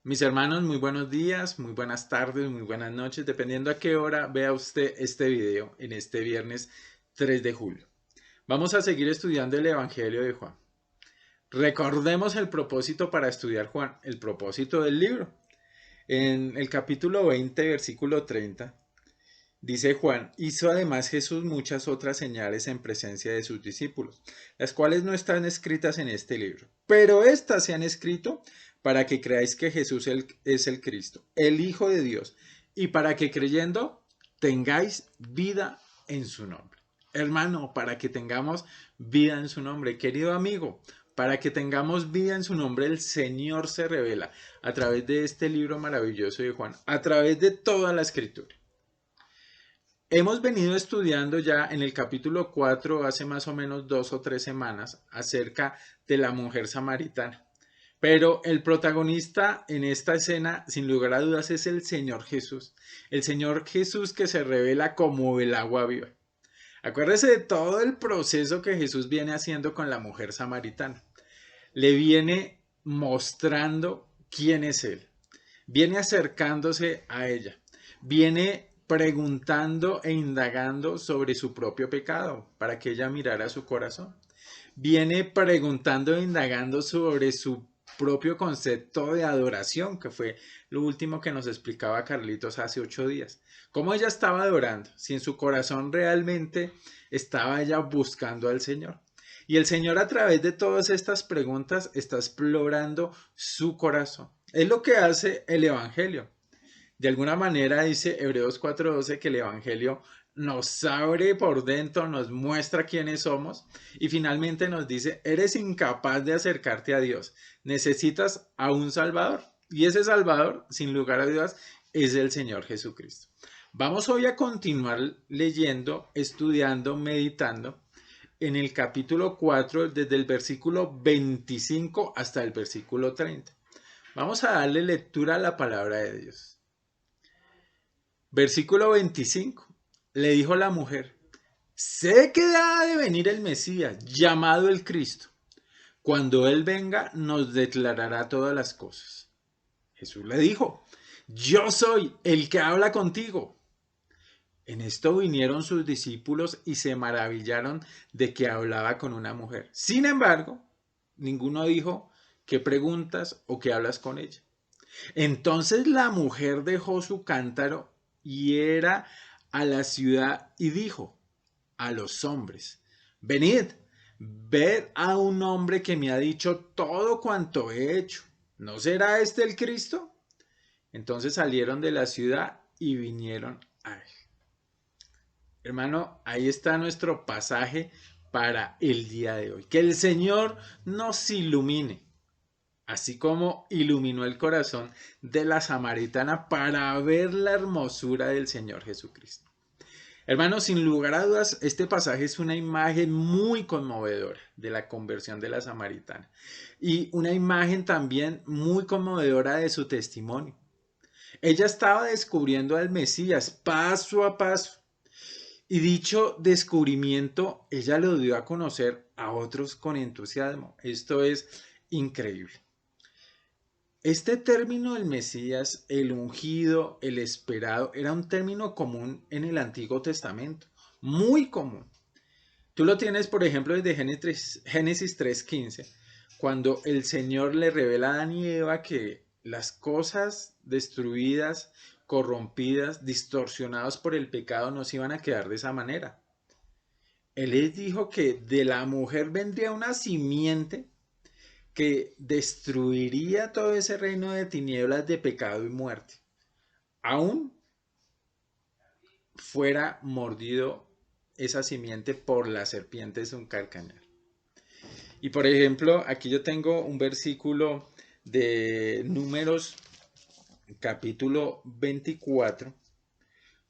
Mis hermanos, muy buenos días, muy buenas tardes, muy buenas noches, dependiendo a qué hora vea usted este video en este viernes 3 de julio. Vamos a seguir estudiando el Evangelio de Juan. Recordemos el propósito para estudiar Juan, el propósito del libro. En el capítulo 20, versículo 30, dice Juan, hizo además Jesús muchas otras señales en presencia de sus discípulos, las cuales no están escritas en este libro, pero estas se han escrito para que creáis que Jesús es el Cristo, el Hijo de Dios, y para que creyendo tengáis vida en su nombre. Hermano, para que tengamos vida en su nombre, querido amigo, para que tengamos vida en su nombre, el Señor se revela a través de este libro maravilloso de Juan, a través de toda la escritura. Hemos venido estudiando ya en el capítulo 4 hace más o menos 2 o 3 semanas acerca de la mujer samaritana. Pero el protagonista en esta escena, sin lugar a dudas, es el Señor Jesús. El Señor Jesús que se revela como el agua viva. Acuérdese de todo el proceso que Jesús viene haciendo con la mujer samaritana. Le viene mostrando quién es Él. Viene acercándose a ella. Viene preguntando e indagando sobre su propio pecado para que ella mirara su corazón. Viene preguntando e indagando sobre su propio concepto de adoración, que fue lo último que nos explicaba Carlitos hace 8 días. ¿Cómo ella estaba adorando? Si en su corazón realmente estaba ella buscando al Señor. Y el Señor a través de todas estas preguntas está explorando su corazón. Es lo que hace el Evangelio. De alguna manera dice Hebreos 4:12 que el Evangelio nos abre por dentro, nos muestra quiénes somos y finalmente nos dice, eres incapaz de acercarte a Dios, necesitas a un Salvador y ese Salvador, sin lugar a dudas, es el Señor Jesucristo. Vamos hoy a continuar leyendo, estudiando, meditando en el capítulo 4 desde el versículo 25 hasta el versículo 30. Vamos a darle lectura a la palabra de Dios. Versículo 25. Le dijo la mujer, sé que ha de venir el Mesías, llamado el Cristo. Cuando Él venga, nos declarará todas las cosas. Jesús le dijo, yo soy el que habla contigo. En esto vinieron sus discípulos y se maravillaron de que hablaba con una mujer. Sin embargo, ninguno dijo, ¿qué preguntas o qué hablas con ella? Entonces la mujer dejó su cántaro y era a la ciudad y dijo a los hombres, venid, ved a un hombre que me ha dicho todo cuanto he hecho. ¿No será este el Cristo? Entonces salieron de la ciudad y vinieron a él. Hermano, ahí está nuestro pasaje para el día de hoy. Que el Señor nos ilumine así como iluminó el corazón de la samaritana para ver la hermosura del Señor Jesucristo. Hermanos, sin lugar a dudas, este pasaje es una imagen muy conmovedora de la conversión de la samaritana y una imagen también muy conmovedora de su testimonio. Ella estaba descubriendo al Mesías paso a paso y dicho descubrimiento ella lo dio a conocer a otros con entusiasmo. Esto es increíble. Este término del Mesías, el ungido, el esperado, era un término común en el Antiguo Testamento, muy común. Tú lo tienes, por ejemplo, desde Génesis 3:15, cuando el Señor le revela a Adán y Eva que las cosas destruidas, corrompidas, distorsionadas por el pecado no se iban a quedar de esa manera. Él les dijo que de la mujer vendría una simiente que destruiría todo ese reino de tinieblas de pecado y muerte, aún fuera mordido esa simiente por la serpiente es un carcañal. Y por ejemplo, aquí yo tengo un versículo de Números capítulo 24,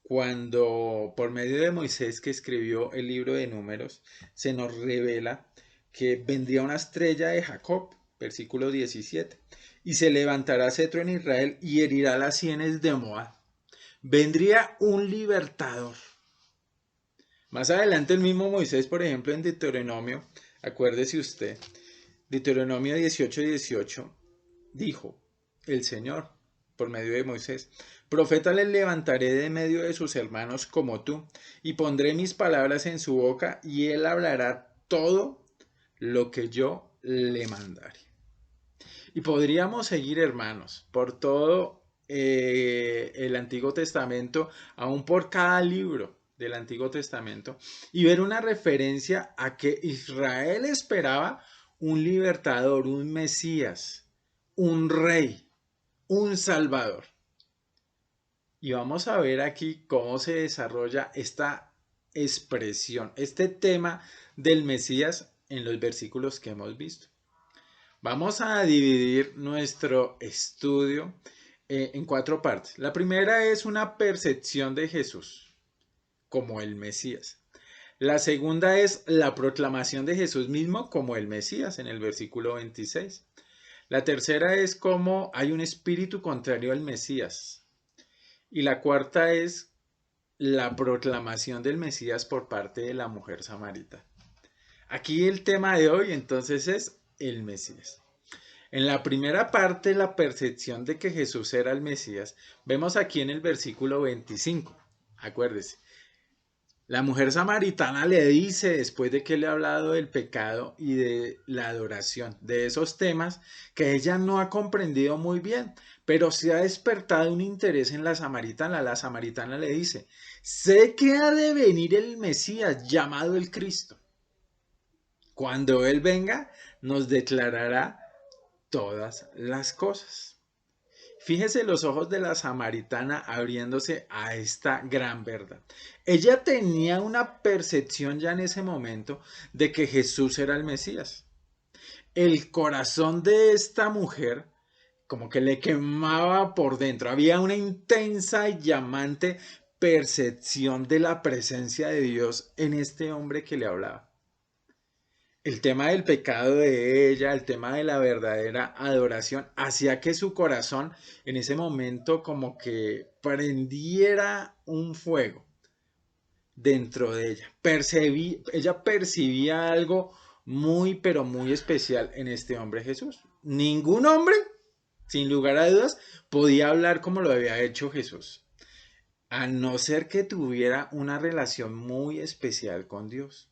cuando por medio de Moisés que escribió el libro de Números, se nos revela que vendría una estrella de Jacob, versículo 17, y se levantará cetro en Israel y herirá las sienes de Moab. Vendría un libertador. Más adelante el mismo Moisés, por ejemplo, en Deuteronomio, acuérdese usted, Deuteronomio 18:18, dijo, el Señor por medio de Moisés. Profeta le levantaré de medio de sus hermanos como tú, y pondré mis palabras en su boca, y él hablará todo lo que yo le mandare. Y podríamos seguir, hermanos, por todo el Antiguo Testamento, aún por cada libro del Antiguo Testamento, y ver una referencia a que Israel esperaba un libertador, un Mesías, un rey, un salvador. Y vamos a ver aquí cómo se desarrolla esta expresión, este tema del Mesías en los versículos que hemos visto. Vamos a dividir nuestro estudio en cuatro partes. La primera es una percepción de Jesús como el Mesías. La segunda es la proclamación de Jesús mismo como el Mesías en el versículo 26. La tercera es cómo hay un espíritu contrario al Mesías. Y la cuarta es la proclamación del Mesías por parte de la mujer samarita. Aquí el tema de hoy entonces es el Mesías. En la primera parte, la percepción de que Jesús era el Mesías, vemos aquí en el versículo 25. Acuérdese, la mujer samaritana le dice, después de que le ha hablado del pecado y de la adoración, de esos temas que ella no ha comprendido muy bien, pero se ha despertado un interés en la samaritana. La samaritana le dice, sé que ha de venir el Mesías llamado el Cristo. Cuando Él venga, nos declarará todas las cosas. Fíjese los ojos de la samaritana abriéndose a esta gran verdad. Ella tenía una percepción ya en ese momento de que Jesús era el Mesías. El corazón de esta mujer como que le quemaba por dentro. Había una intensa y llamante percepción de la presencia de Dios en este hombre que le hablaba. El tema del pecado de ella, el tema de la verdadera adoración, hacía que su corazón en ese momento como que prendiera un fuego dentro de ella. Ella percibía algo muy, pero muy especial en este hombre Jesús. Ningún hombre, sin lugar a dudas, podía hablar como lo había hecho Jesús, a no ser que tuviera una relación muy especial con Dios.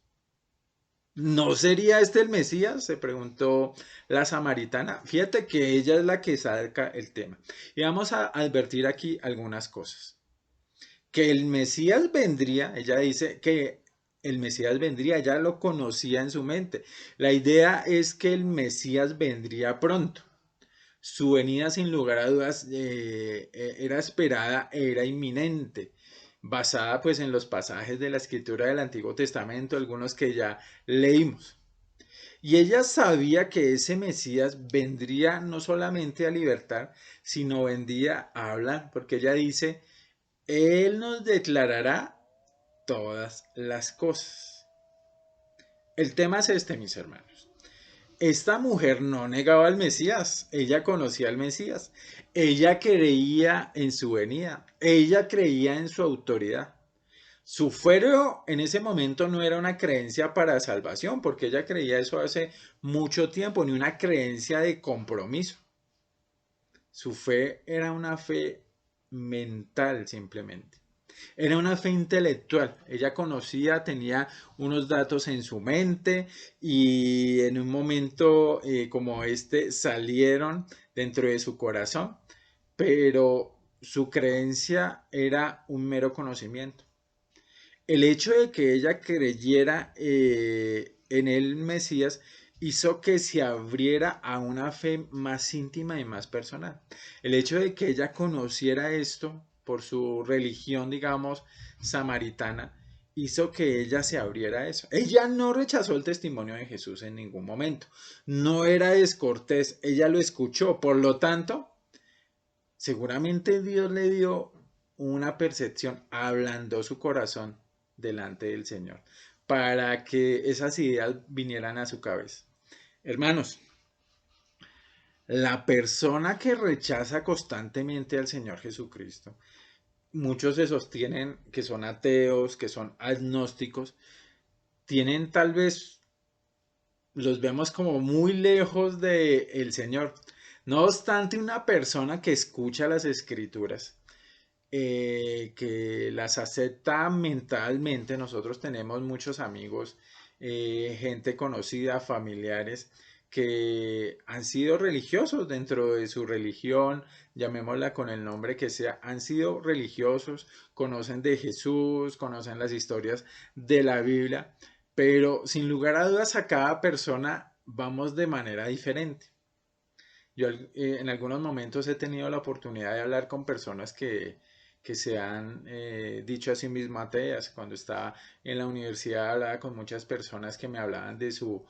¿No sería este el Mesías? Se preguntó la samaritana. Fíjate que ella es la que saca el tema. Y vamos a advertir aquí algunas cosas. Que el Mesías vendría, ella dice que el Mesías vendría, ya lo conocía en su mente. La idea es que el Mesías vendría pronto. Su venida sin lugar a dudas era esperada, era inminente, basada pues en los pasajes de la escritura del Antiguo Testamento, algunos que ya leímos. Y ella sabía que ese Mesías vendría no solamente a libertar, sino vendría a hablar, porque ella dice, Él nos declarará todas las cosas. El tema es este, mis hermanos. Esta mujer no negaba al Mesías, ella conocía al Mesías, ella creía en su venida, ella creía en su autoridad. Su fuero en ese momento no era una creencia para salvación, porque ella creía eso hace mucho tiempo, ni una creencia de compromiso. Su fe era una fe mental simplemente. Era una fe intelectual. Ella conocía, tenía unos datos en su mente y en un momento como este salieron dentro de su corazón, pero su creencia era un mero conocimiento. El hecho de que ella creyera en el Mesías hizo que se abriera a una fe más íntima y más personal. El hecho de que ella conociera esto por su religión, digamos, samaritana, hizo que ella se abriera a eso. Ella no rechazó el testimonio de Jesús en ningún momento. No era descortés, ella lo escuchó. Por lo tanto, seguramente Dios le dio una percepción, ablandó su corazón delante del Señor, para que esas ideas vinieran a su cabeza. Hermanos, la persona que rechaza constantemente al Señor Jesucristo, muchos se sostienen que son ateos, que son agnósticos, tienen tal vez, los vemos como muy lejos del Señor. No obstante, una persona que escucha las escrituras, que las acepta mentalmente, nosotros tenemos muchos amigos, gente conocida, familiares, que han sido religiosos dentro de su religión, llamémosla con el nombre que sea, han sido religiosos, conocen de Jesús, conocen las historias de la Biblia, pero sin lugar a dudas a cada persona vamos de manera diferente. Yo en algunos momentos he tenido la oportunidad de hablar con personas que se han dicho a sí mismas ateas. Cuando estaba en la universidad hablaba con muchas personas que me hablaban de su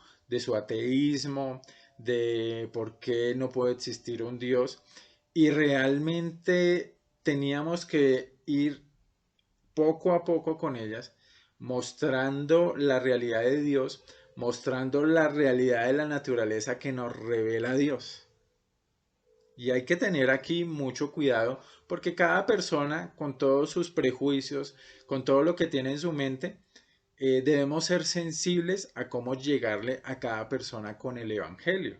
ateísmo, de por qué no puede existir un Dios. Y realmente teníamos que ir poco a poco con ellas, mostrando la realidad de Dios, mostrando la realidad de la naturaleza que nos revela Dios. Y hay que tener aquí mucho cuidado porque cada persona, con todos sus prejuicios, con todo lo que tiene en su mente, debemos ser sensibles a cómo llegarle a cada persona con el Evangelio.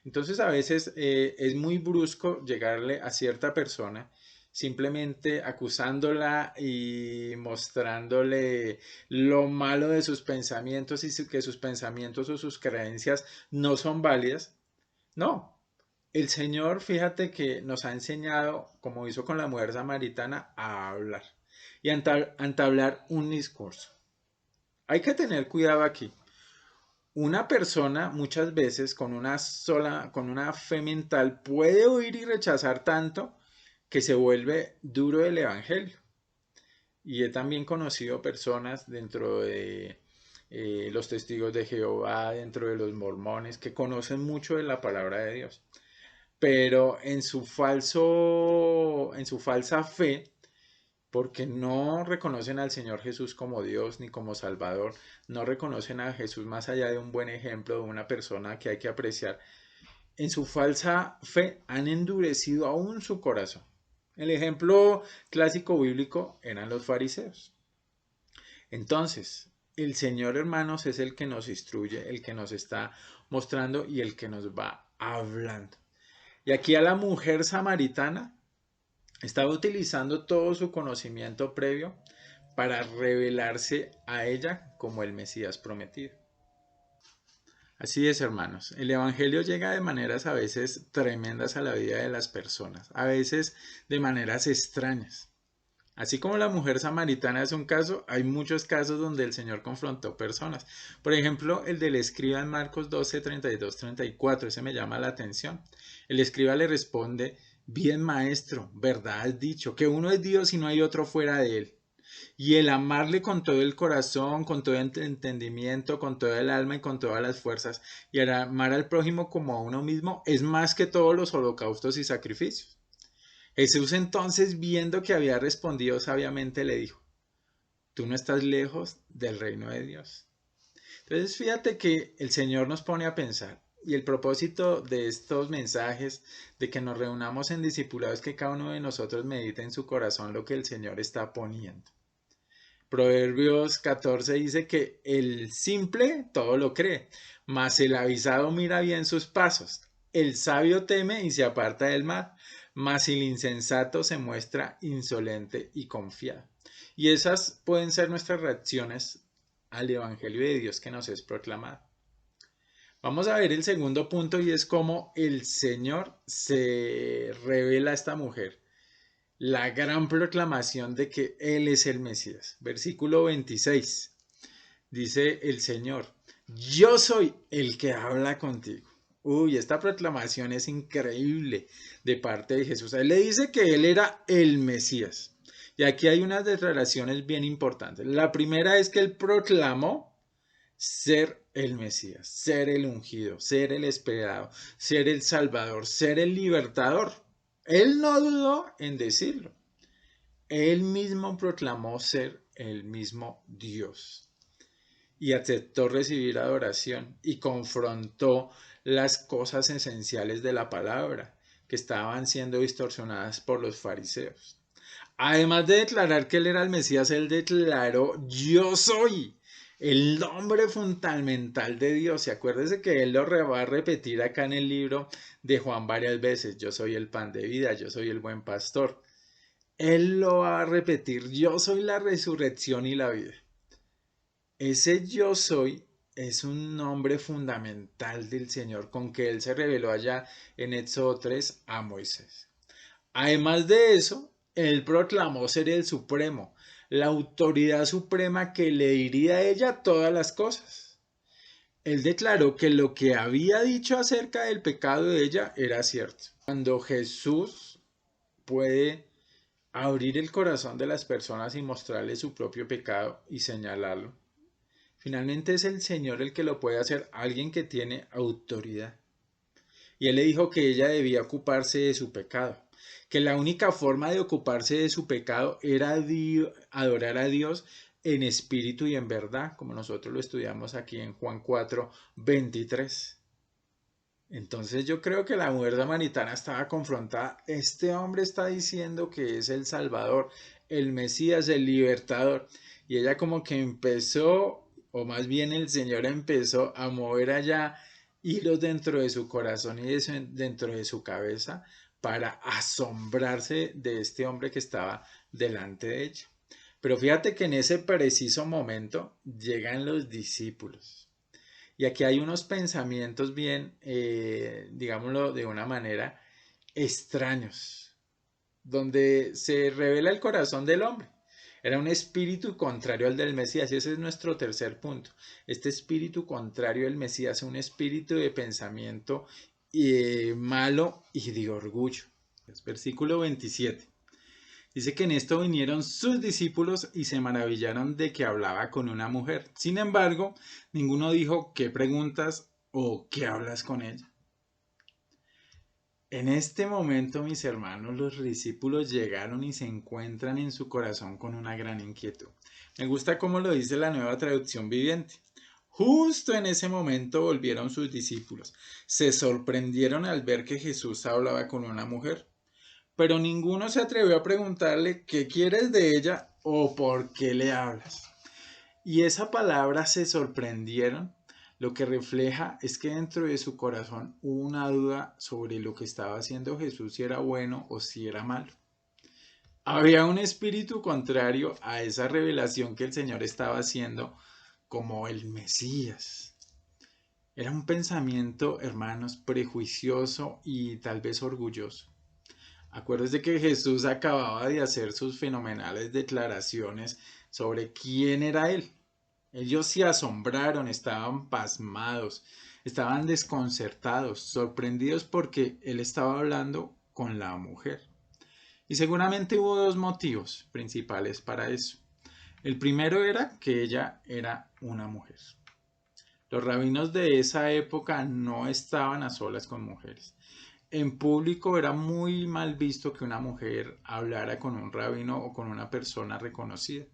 Entonces a veces es muy brusco llegarle a cierta persona simplemente acusándola y mostrándole lo malo de sus pensamientos y que sus pensamientos o sus creencias no son válidas. No, el Señor, fíjate que nos ha enseñado, como hizo con la mujer samaritana, a hablar y a entablar un discurso. Hay que tener cuidado aquí. Una persona muchas veces con una fe mental puede oír y rechazar tanto que se vuelve duro el evangelio. Y he también conocido personas dentro de los testigos de Jehová, dentro de los mormones, que conocen mucho de la palabra de Dios, pero en su falsa fe, porque no reconocen al Señor Jesús como Dios ni como Salvador, no reconocen a Jesús más allá de un buen ejemplo, de una persona que hay que apreciar, en su falsa fe han endurecido aún su corazón. El ejemplo clásico bíblico eran los fariseos. Entonces, el Señor, hermanos, es el que nos instruye, el que nos está mostrando y el que nos va hablando. Y aquí a la mujer samaritana estaba utilizando todo su conocimiento previo para revelarse a ella como el Mesías prometido. Así es, hermanos. El Evangelio llega de maneras a veces tremendas a la vida de las personas, a veces de maneras extrañas. Así como la mujer samaritana es un caso, hay muchos casos donde el Señor confrontó personas. Por ejemplo, el del escriba en Marcos 12, 32, 34, ese me llama la atención. El escriba le responde, bien maestro, verdad has dicho, que uno es Dios y no hay otro fuera de él. Y el amarle con todo el corazón, con todo el entendimiento, con toda el alma y con todas las fuerzas, y el amar al prójimo como a uno mismo, es más que todos los holocaustos y sacrificios. Jesús entonces, viendo que había respondido sabiamente, le dijo, tú no estás lejos del reino de Dios. Entonces, fíjate que el Señor nos pone a pensar. Y el propósito de estos mensajes, de que nos reunamos en discipulados, es que cada uno de nosotros medite en su corazón lo que el Señor está poniendo. Proverbios 14 dice que el simple todo lo cree, mas el avisado mira bien sus pasos. El sabio teme y se aparta del mal, mas el insensato se muestra insolente y confiado. Y esas pueden ser nuestras reacciones al Evangelio de Dios que nos es proclamado. Vamos a ver el segundo punto y es cómo el Señor se revela a esta mujer. La gran proclamación de que Él es el Mesías. Versículo 26. Dice el Señor, yo soy el que habla contigo. Uy, esta proclamación es increíble de parte de Jesús. Él le dice que Él era el Mesías. Y aquí hay unas declaraciones bien importantes. La primera es que Él proclamó ser el Mesías, ser el ungido, ser el esperado, ser el Salvador, ser el libertador. Él no dudó en decirlo. Él mismo proclamó ser el mismo Dios y aceptó recibir adoración y confrontó las cosas esenciales de la palabra que estaban siendo distorsionadas por los fariseos. Además de declarar que él era el Mesías, él declaró, yo soy. El nombre fundamental de Dios. Y acuérdese que él va a repetir acá en el libro de Juan varias veces. Yo soy el pan de vida, yo soy el buen pastor. Él lo va a repetir. Yo soy la resurrección y la vida. Ese yo soy es un nombre fundamental del Señor con que Él se reveló allá en Éxodo 3 a Moisés. Además de eso, Él proclamó ser el Supremo, la autoridad suprema que le diría a ella todas las cosas. Él declaró que lo que había dicho acerca del pecado de ella era cierto. Cuando Jesús puede abrir el corazón de las personas y mostrarles su propio pecado y señalarlo, finalmente es el Señor el que lo puede hacer, alguien que tiene autoridad. Y Él le dijo que ella debía ocuparse de su pecado, que la única forma de ocuparse de su pecado era adorar a Dios en espíritu y en verdad, como nosotros lo estudiamos aquí en Juan 4, 23. Entonces yo creo que la mujer samaritana estaba confrontada. Este hombre está diciendo que es el Salvador, el Mesías, el Libertador. Y ella como que empezó, o más bien el Señor empezó a mover allá hilos dentro de su corazón y dentro de su cabeza para asombrarse de este hombre que estaba delante de ella. Pero fíjate que en ese preciso momento llegan los discípulos. Y aquí hay unos pensamientos bien, digámoslo de una manera, extraños, donde se revela el corazón del hombre. Era un espíritu contrario al del Mesías, y ese es nuestro tercer punto. Este espíritu contrario al Mesías, un espíritu de pensamiento malo y de orgullo. Versículo 27. Dice que en esto vinieron sus discípulos y se maravillaron de que hablaba con una mujer. Sin embargo, ninguno dijo qué preguntas o qué hablas con ella. En este momento, mis hermanos, los discípulos llegaron y se encuentran en su corazón con una gran inquietud. Me gusta cómo lo dice la Nueva Traducción Viviente. Justo en ese momento volvieron sus discípulos. Se sorprendieron al ver que Jesús hablaba con una mujer, pero ninguno se atrevió a preguntarle qué quieres de ella o por qué le hablas. Y esa palabra se sorprendieron, lo que refleja es que dentro de su corazón hubo una duda sobre lo que estaba haciendo Jesús, si era bueno o si era malo. Había un espíritu contrario a esa revelación que el Señor estaba haciendo como el Mesías. Era un pensamiento, hermanos, prejuicioso y tal vez orgulloso. Acuérdese que Jesús acababa de hacer sus fenomenales declaraciones sobre quién era Él. Ellos se asombraron, estaban pasmados, estaban desconcertados, sorprendidos porque Él estaba hablando con la mujer. Y seguramente hubo dos motivos principales para eso. El primero era que ella era una mujer. Los rabinos de esa época no estaban a solas con mujeres. En público era muy mal visto que una mujer hablara con un rabino o con una persona reconocida.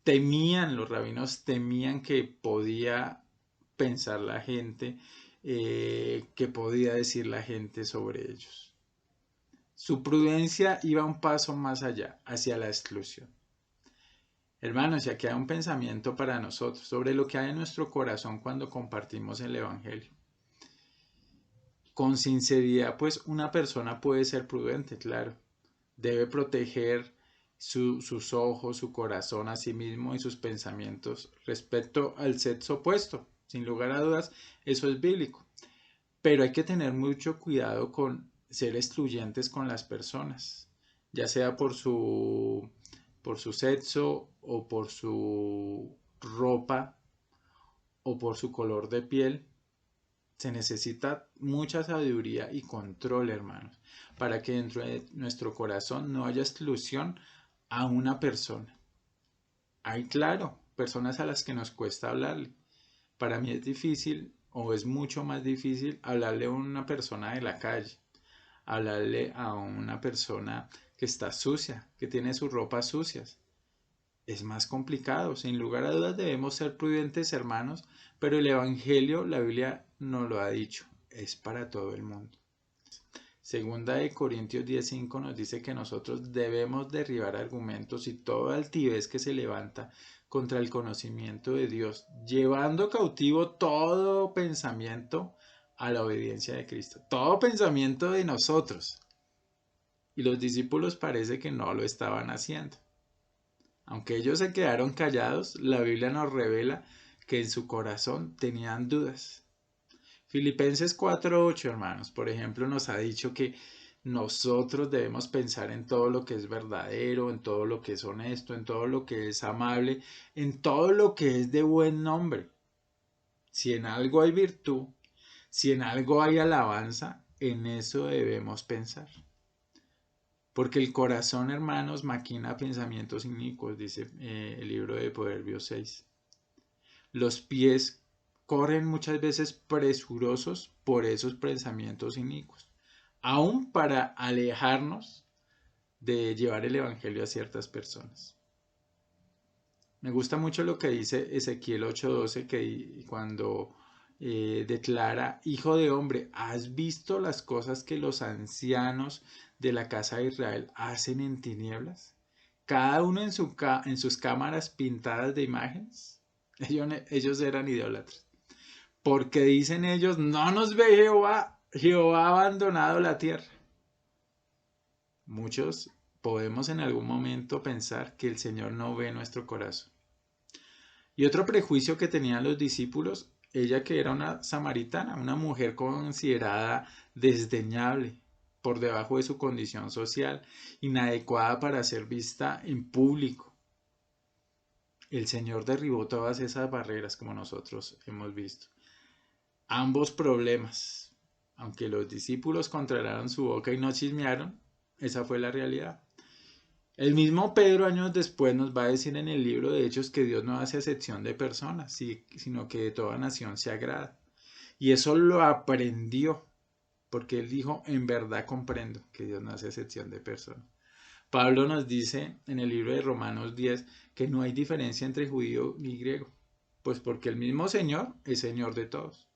Los rabinos temían que podía pensar la gente, que podía decir la gente sobre ellos. Su prudencia iba un paso más allá, hacia la exclusión. Hermanos, y aquí hay un pensamiento para nosotros sobre lo que hay en nuestro corazón cuando compartimos el Evangelio. Con sinceridad, pues una persona puede ser prudente, claro. Debe proteger sus ojos, su corazón a sí mismo y sus pensamientos respecto al sexo opuesto. Sin lugar a dudas, eso es bíblico. Pero hay que tener mucho cuidado con ser excluyentes con las personas, ya sea por su sexo o por su ropa o por su color de piel. Se necesita mucha sabiduría y control, hermanos, para que dentro de nuestro corazón no haya exclusión a una persona. Hay, claro, personas a las que nos cuesta hablarle. Para mí es difícil o es mucho más difícil hablarle a una persona de la calle, hablarle a una persona que está sucia, que tiene sus ropas sucias. Es más complicado. Sin lugar a dudas debemos ser prudentes, hermanos, pero el Evangelio, la Biblia nos lo ha dicho, es para todo el mundo. Segunda de Corintios 10:5 nos dice que nosotros debemos derribar argumentos y toda altivez que se levanta contra el conocimiento de Dios, llevando cautivo todo pensamiento a la obediencia de Cristo, todo pensamiento de nosotros. Y los discípulos parece que no lo estaban haciendo. Aunque ellos se quedaron callados, la Biblia nos revela que en su corazón tenían dudas. Filipenses 4:8, hermanos, por ejemplo, nos ha dicho que nosotros debemos pensar en todo lo que es verdadero, en todo lo que es honesto, en todo lo que es amable, en todo lo que es de buen nombre. Si en algo hay virtud, si en algo hay alabanza, en eso debemos pensar. Porque el corazón, hermanos, maquina pensamientos inicuos, dice el libro de Proverbios 6. Los pies corren muchas veces presurosos por esos pensamientos inicuos, aún para alejarnos de llevar el Evangelio a ciertas personas. Me gusta mucho lo que dice Ezequiel 8:12, que cuando declara: Hijo de hombre, ¿has visto las cosas que los ancianos de la casa de Israel hacen en tinieblas? Cada uno en sus cámaras pintadas de imágenes. Ellos eran idólatras. Porque dicen ellos: no nos ve Jehová, Jehová ha abandonado la tierra. Muchos podemos en algún momento pensar que el Señor no ve nuestro corazón. Y otro prejuicio que tenían los discípulos, ella que era una samaritana, una mujer considerada desdeñable, por debajo de su condición social, inadecuada para ser vista en público. El Señor derribó todas esas barreras, como nosotros hemos visto. Ambos problemas, aunque los discípulos contralaron su boca y no chismearon, esa fue la realidad. El mismo Pedro años después nos va a decir en el libro de Hechos que Dios no hace acepción de personas, sino que de toda nación se agrada. Y eso lo aprendió, porque él dijo: en verdad comprendo que Dios no hace acepción de personas. Pablo nos dice en el libro de Romanos 10 que no hay diferencia entre judío ni griego, pues porque el mismo Señor es Señor de todos.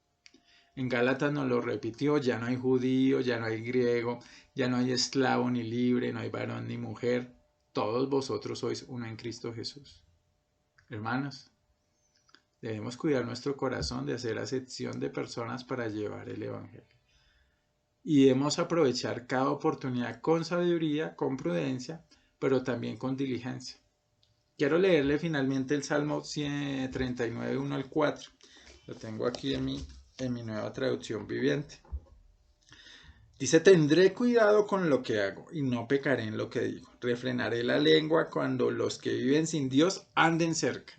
En Gálatas nos lo repitió: ya no hay judío, ya no hay griego, ya no hay esclavo ni libre, no hay varón ni mujer, todos vosotros sois uno en Cristo Jesús. Hermanos, debemos cuidar nuestro corazón de hacer acepción de personas para llevar el Evangelio. Y debemos aprovechar cada oportunidad con sabiduría, con prudencia, pero también con diligencia. Quiero leerle finalmente el Salmo 139, 1 al 4. Lo tengo aquí en mi nueva traducción viviente. Dice: tendré cuidado con lo que hago y no pecaré en lo que digo. Refrenaré la lengua cuando los que viven sin Dios anden cerca.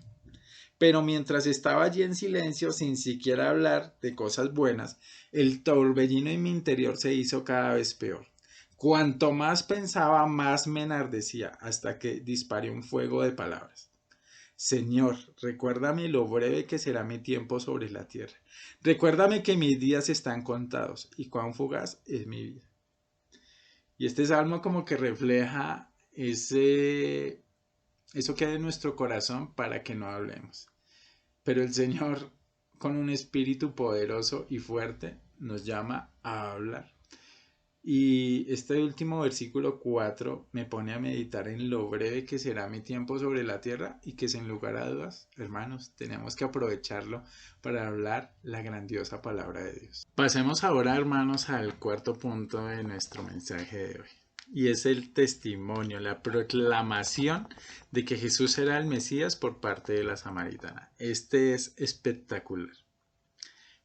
Pero mientras estaba allí en silencio, sin siquiera hablar de cosas buenas, el torbellino en mi interior se hizo cada vez peor. Cuanto más pensaba, más me enardecía, hasta que disparé un fuego de palabras. Señor, recuérdame lo breve que será mi tiempo sobre la tierra. Recuérdame que mis días están contados y cuán fugaz es mi vida. Y este salmo como que refleja eso que hay en nuestro corazón para que no hablemos. Pero el Señor, con un espíritu poderoso y fuerte, nos llama a hablar. Y este último versículo 4 me pone a meditar en lo breve que será mi tiempo sobre la tierra, y que sin lugar a dudas, hermanos, tenemos que aprovecharlo para hablar la grandiosa palabra de Dios. Pasemos ahora, hermanos, al cuarto punto de nuestro mensaje de hoy. Y es el testimonio, la proclamación de que Jesús era el Mesías por parte de la samaritana. Este es espectacular.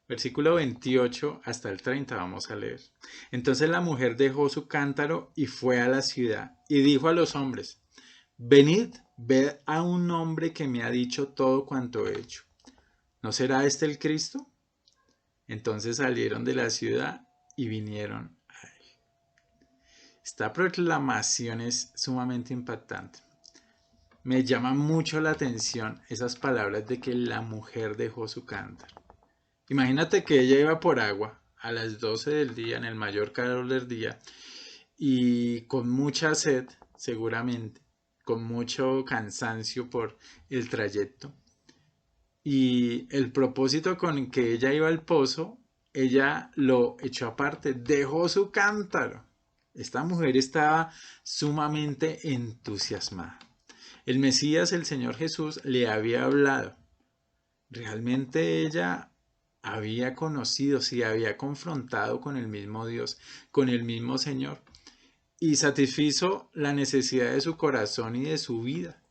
Versículo 28 hasta el 30 vamos a leer. Entonces la mujer dejó su cántaro y fue a la ciudad y dijo a los hombres: venid, ved a un hombre que me ha dicho todo cuanto he hecho. ¿No será este el Cristo? Entonces salieron de la ciudad y vinieron a él. Esta proclamación es sumamente impactante. Me llama mucho la atención esas palabras de que la mujer dejó su cántaro. Imagínate que ella iba por agua a las 12 del día, en el mayor calor del día, y con mucha sed, seguramente, con mucho cansancio por el trayecto. Y el propósito con que ella iba al pozo ella lo echó aparte, dejó su cántaro. Esta mujer estaba sumamente entusiasmada. El Mesías, el Señor Jesús, le había hablado. Realmente ella había conocido, sí, había confrontado con el mismo Dios, con el mismo Señor, y satisfizo la necesidad de su corazón y de su vida.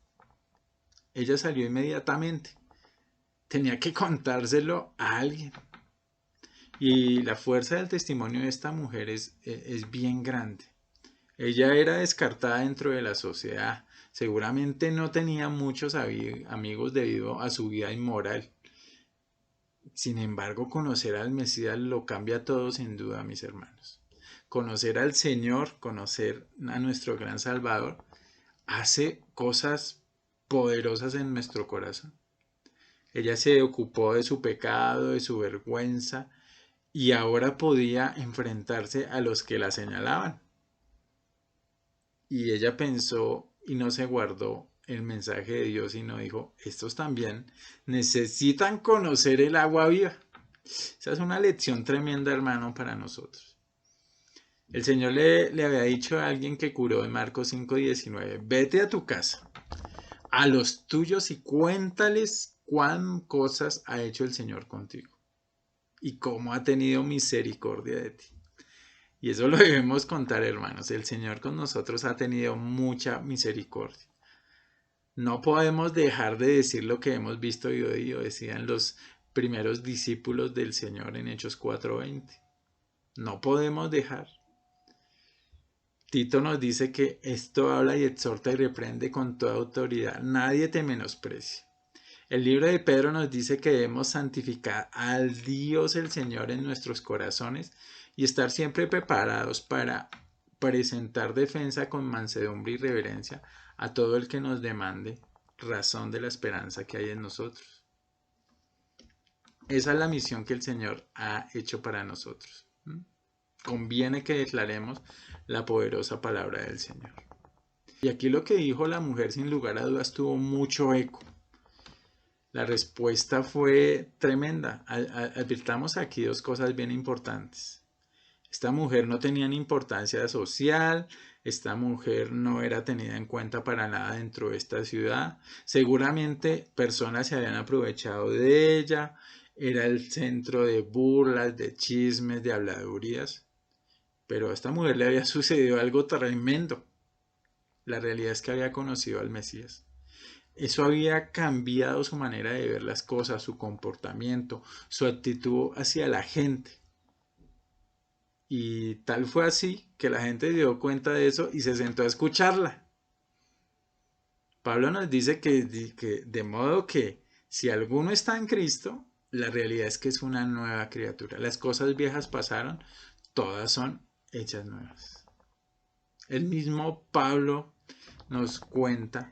Ella salió inmediatamente. Tenía que contárselo a alguien. Y la fuerza del testimonio de esta mujer es bien grande. Ella era descartada dentro de la sociedad. Seguramente no tenía muchos amigos debido a su vida inmoral. Sin embargo, conocer al Mesías lo cambia todo sin duda, mis hermanos. Conocer al Señor, conocer a nuestro gran Salvador, hace cosas poderosas en nuestro corazón. Ella se ocupó de su pecado, de su vergüenza, y ahora podía enfrentarse a los que la señalaban. Y ella pensó y no se guardó el mensaje de Dios, sino dijo, estos también necesitan conocer el agua viva. Esa es una lección tremenda, hermano, para nosotros. El Señor le había dicho a alguien que curó en Marcos 5:19, vete a tu casa, a los tuyos y cuéntales cuán cosas ha hecho el Señor contigo y cómo ha tenido misericordia de ti. Y eso lo debemos contar, hermanos. El Señor con nosotros ha tenido mucha misericordia. No podemos dejar de decir lo que hemos visto y oído, decían los primeros discípulos del Señor en Hechos 4:20. No podemos dejar. Tito nos dice que esto habla y exhorta y reprende con toda autoridad. Nadie te menosprecie. El libro de Pedro nos dice que debemos santificar al Dios el Señor en nuestros corazones y estar siempre preparados para presentar defensa con mansedumbre y reverencia a todo el que nos demande razón de la esperanza que hay en nosotros. Esa es la misión que el Señor ha hecho para nosotros. Conviene que declaremos la poderosa palabra del Señor. Y aquí lo que dijo la mujer sin lugar a dudas tuvo mucho eco. La respuesta fue tremenda. Advirtamos aquí dos cosas bien importantes. Esta mujer no tenía ni importancia social, esta mujer no era tenida en cuenta para nada dentro de esta ciudad. Seguramente personas se habían aprovechado de ella, era el centro de burlas, de chismes, de habladurías. Pero a esta mujer le había sucedido algo tremendo. La realidad es que había conocido al Mesías. Eso había cambiado su manera de ver las cosas, su comportamiento, su actitud hacia la gente. Y tal fue así que la gente se dio cuenta de eso y se sentó a escucharla. Pablo nos dice que de modo que si alguno está en Cristo, la realidad es que es una nueva criatura. Las cosas viejas pasaron, todas son hechas nuevas. El mismo Pablo nos cuenta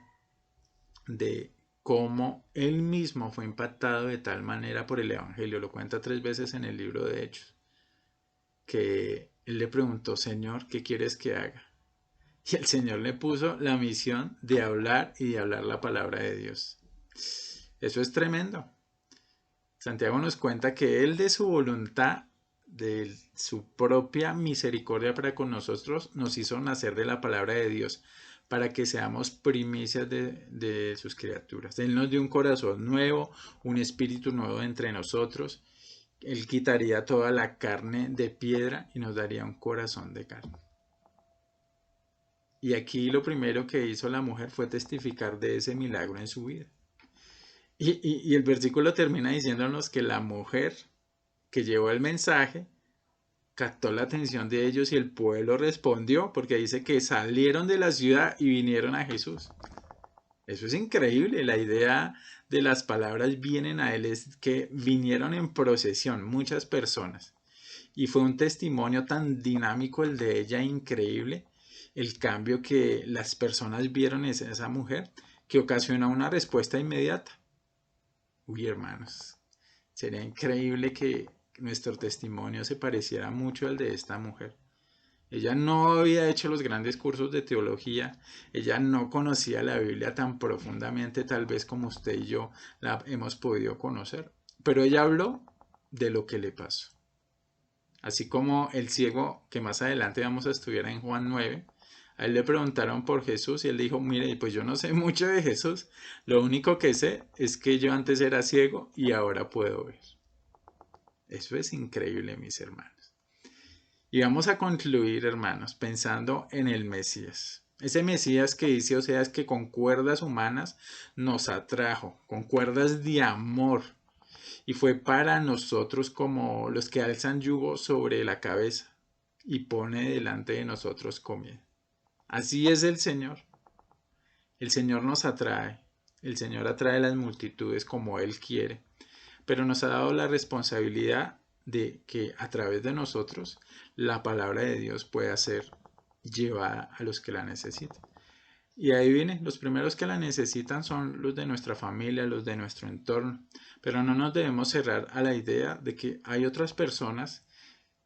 de cómo él mismo fue impactado de tal manera por el Evangelio. Lo cuenta 3 veces en el libro de Hechos. Que él le preguntó, Señor, ¿qué quieres que haga? Y el Señor le puso la misión de hablar y de hablar la palabra de Dios. Eso es tremendo. Santiago nos cuenta que Él de su voluntad, de su propia misericordia para con nosotros, nos hizo nacer de la palabra de Dios para que seamos primicias de sus criaturas. Él nos dio un corazón nuevo, un espíritu nuevo entre nosotros. Él quitaría toda la carne de piedra y nos daría un corazón de carne. Y aquí lo primero que hizo la mujer fue testificar de ese milagro en su vida. Y el versículo termina diciéndonos que la mujer que llevó el mensaje captó la atención de ellos y el pueblo respondió, porque dice que salieron de la ciudad y vinieron a Jesús. Eso es increíble. La idea de las palabras vienen a él es que vinieron en procesión muchas personas. Y fue un testimonio tan dinámico el de ella, increíble, el cambio que las personas vieron en esa mujer, que ocasiona una respuesta inmediata. Uy, hermanos, sería increíble que nuestro testimonio se pareciera mucho al de esta mujer. Ella no había hecho los grandes cursos de teología, ella no conocía la Biblia tan profundamente tal vez como usted y yo la hemos podido conocer, pero ella habló de lo que le pasó. Así como el ciego que más adelante vamos a estudiar en Juan 9, a él le preguntaron por Jesús y él dijo, mire, pues yo no sé mucho de Jesús, lo único que sé es que yo antes era ciego y ahora puedo ver. Eso es increíble, mis hermanos. Y vamos a concluir, hermanos, pensando en el Mesías. Ese Mesías que dice Oseas que con cuerdas humanas nos atrajo, con cuerdas de amor, y fue para nosotros como los que alzan yugo sobre la cabeza y pone delante de nosotros comida. Así es el Señor. El Señor nos atrae. El Señor atrae las multitudes como Él quiere. Pero nos ha dado la responsabilidad de que a través de nosotros la palabra de Dios pueda ser llevada a los que la necesitan. Y ahí viene, los primeros que la necesitan son los de nuestra familia, los de nuestro entorno. Pero no nos debemos cerrar a la idea de que hay otras personas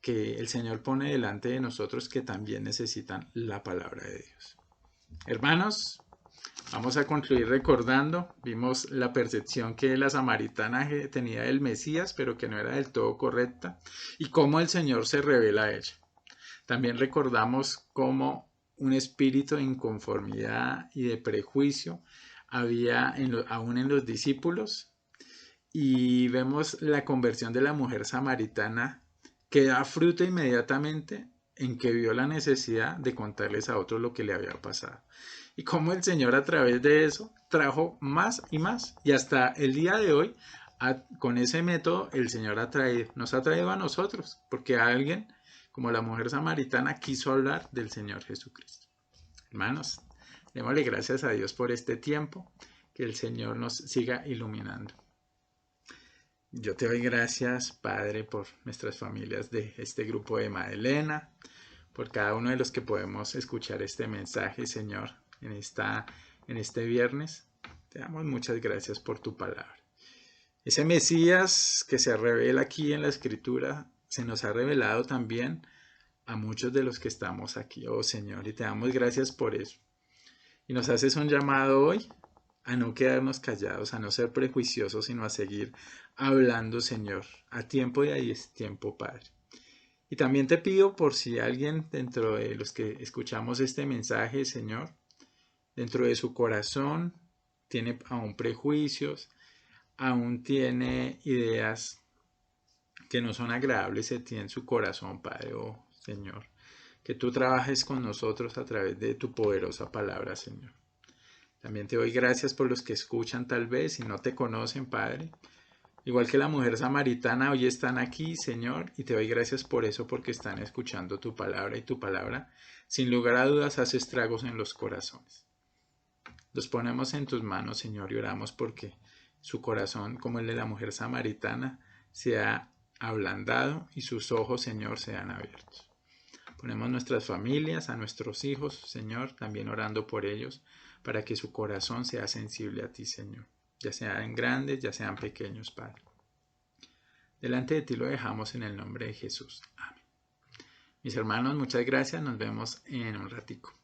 que el Señor pone delante de nosotros que también necesitan la palabra de Dios. Hermanos, vamos a concluir recordando, vimos la percepción que la samaritana tenía del Mesías, pero que no era del todo correcta, y cómo el Señor se revela a ella. También recordamos cómo un espíritu de inconformidad y de prejuicio había aún en los discípulos, y vemos la conversión de la mujer samaritana que da fruto inmediatamente en que vio la necesidad de contarles a otros lo que le había pasado. Y cómo el Señor a través de eso trajo más y más. Y hasta el día de hoy, con ese método, el Señor nos ha traído a nosotros, porque alguien como la mujer samaritana quiso hablar del Señor Jesucristo. Hermanos, démosle gracias a Dios por este tiempo, que el Señor nos siga iluminando. Yo te doy gracias, Padre, por nuestras familias de este grupo de Madelena, por cada uno de los que podemos escuchar este mensaje, Señor, en este viernes. Te damos muchas gracias por tu palabra. Ese Mesías que se revela aquí en la Escritura, se nos ha revelado también a muchos de los que estamos aquí, oh Señor, y te damos gracias por eso. Y nos haces un llamado hoy a no quedarnos callados, a no ser prejuiciosos, sino a seguir hablando, Señor, a tiempo y a destiempo, Padre. Y también te pido por si alguien dentro de los que escuchamos este mensaje, Señor, dentro de su corazón tiene aún prejuicios, aún tiene ideas que no son agradables en ti en su corazón, Padre, oh Señor, que tú trabajes con nosotros a través de tu poderosa palabra, Señor. También te doy gracias por los que escuchan tal vez y no te conocen, Padre. Igual que la mujer samaritana, hoy están aquí, Señor, y te doy gracias por eso, porque están escuchando tu palabra y tu palabra, sin lugar a dudas, hace estragos en los corazones. Los ponemos en tus manos, Señor, y oramos porque su corazón, como el de la mujer samaritana, sea ablandado y sus ojos, Señor, sean abiertos. Ponemos nuestras familias, a nuestros hijos, Señor, también orando por ellos, para que su corazón sea sensible a ti, Señor, ya sean grandes, ya sean pequeños, Padre. Delante de ti lo dejamos en el nombre de Jesús. Amén. Mis hermanos, muchas gracias. Nos vemos en un ratico.